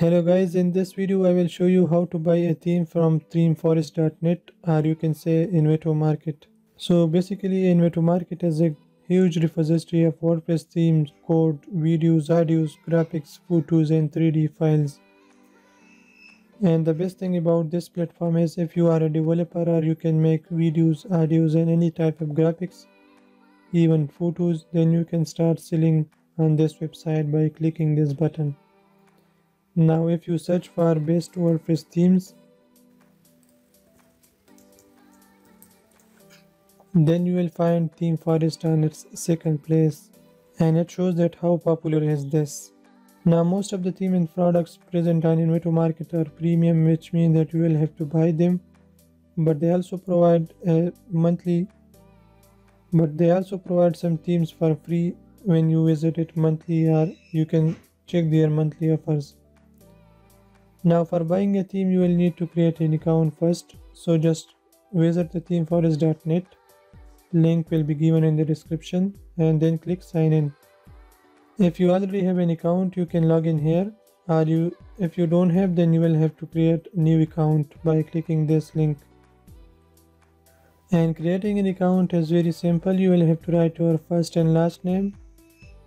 Hello guys, in this video I will show you how to buy a theme from themeforest.net, or you can say Inventor Market. So basically Inventor Market has a huge repository of WordPress themes, code, videos, audios, graphics, photos and 3D files. And the best thing about this platform is if you are a developer or you can make videos, audios and any type of graphics, even photos, then you can start selling on this website by clicking this button. Now if you search for best WordPress themes, then you will find themeforest on its second place, and it shows that how popular is this. Now most of the theme and products present on Inventor Market are premium, which means that you will have to buy them, but they also provide some themes for free when you visit it monthly, or you can check their monthly offers. Now for buying a theme you will need to create an account first, so just visit the themeforest.net, link will be given in the description, and then click sign in. If you already have an account you can log in here, or if you don't have, then you will have to create a new account by clicking this link. And creating an account is very simple. You will have to write your first and last name,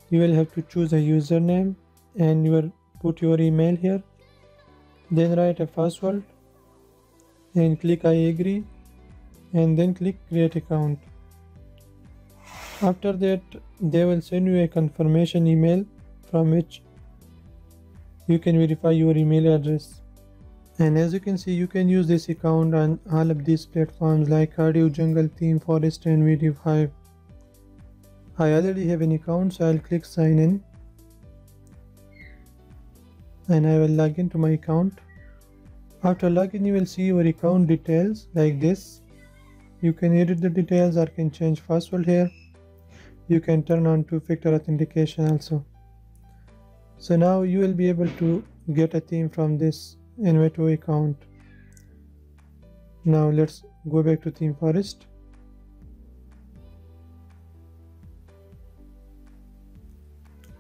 you will have to choose a username, and you will put your email here. Then write a password and click I agree, and then click create account. After that they will send you a confirmation email from which you can verify your email address. And as you can see, you can use this account on all of these platforms like Audio Jungle, Themeforest and Video Hive. I already have an account, so I'll click sign in and I will log into my account. After login you will see your account details like this. You can edit the details or can change password here. You can turn on two-factor authentication also. So now you will be able to get a theme from this Inventor account. Now let's go back to themeforest.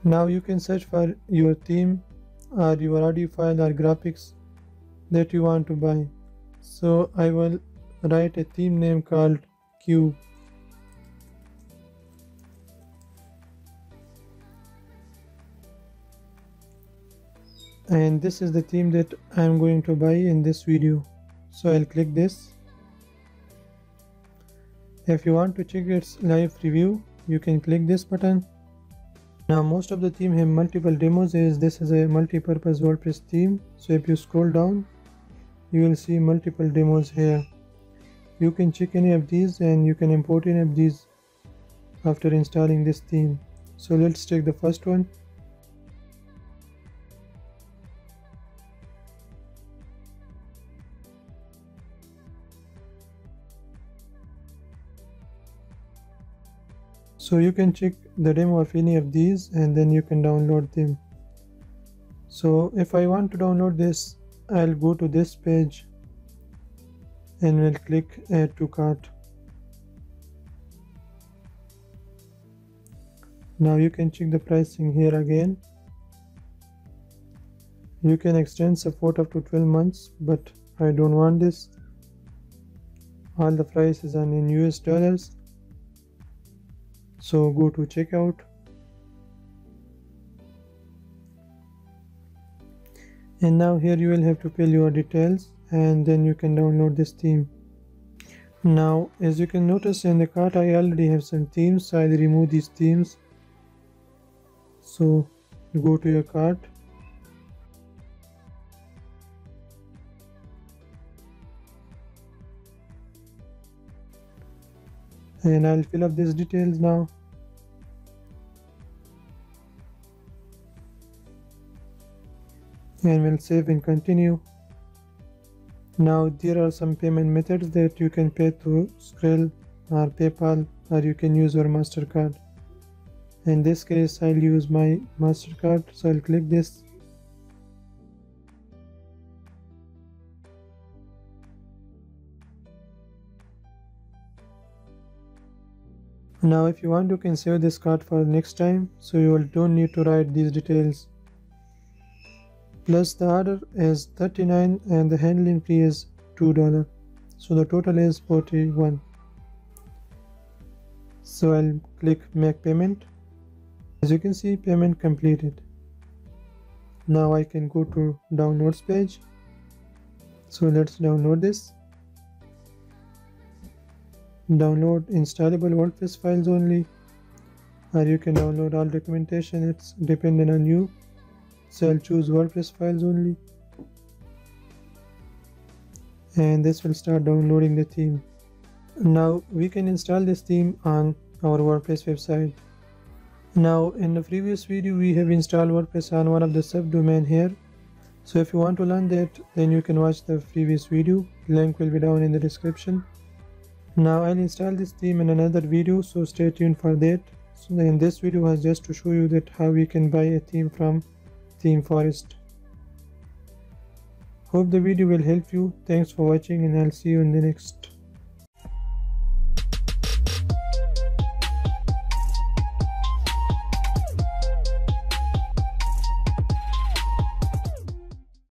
Now you can search for your theme or your audio file or graphics that you want to buy. So I will write a theme name called Cube. And this is the theme that I am going to buy in this video. So I'll click this. If you want to check its live review, you can click this button. Now most of the theme have multiple demos, as this is a multi-purpose WordPress theme. So if you scroll down, you will see multiple demos here. You can check any of these and you can import any of these after installing this theme. So let's check the first one. So you can check the demo of any of these and then you can download them. So if I want to download this, I'll go to this page and will click add to cart. Now you can check the pricing here again. You can extend support up to 12 months, but I don't want this. All the prices are in US dollars. So go to checkout. And now here you will have to fill your details and then you can download this theme. Now as you can notice in the cart, I already have some themes, so I'll remove these themes. So you go to your cart. And I'll fill up these details now. And we'll save and continue. Now there are some payment methods that you can pay through Skrill or PayPal, or you can use your MasterCard. In this case I'll use my MasterCard, so I'll click this. Now if you want, you can save this card for next time, so you don't need to write these details. plus the order is 39 and the handling fee is $2. So the total is 41. So I'll click make payment. As you can see, payment completed. Now I can go to downloads page. So let's download this. Download installable WordPress files only, or you can download all documentation. It's dependent on you. So I'll choose WordPress files only, and this will start downloading the theme. Now we can install this theme on our WordPress website. Now in the previous video we have installed WordPress on one of the subdomain here. So if you want to learn that, then you can watch the previous video. Link will be down in the description. Now I'll install this theme in another video, so stay tuned for that. So in this video was just to show you that how we can buy a theme from themeforest. Hope the video will help you. Thanks for watching, and I'll see you in the next.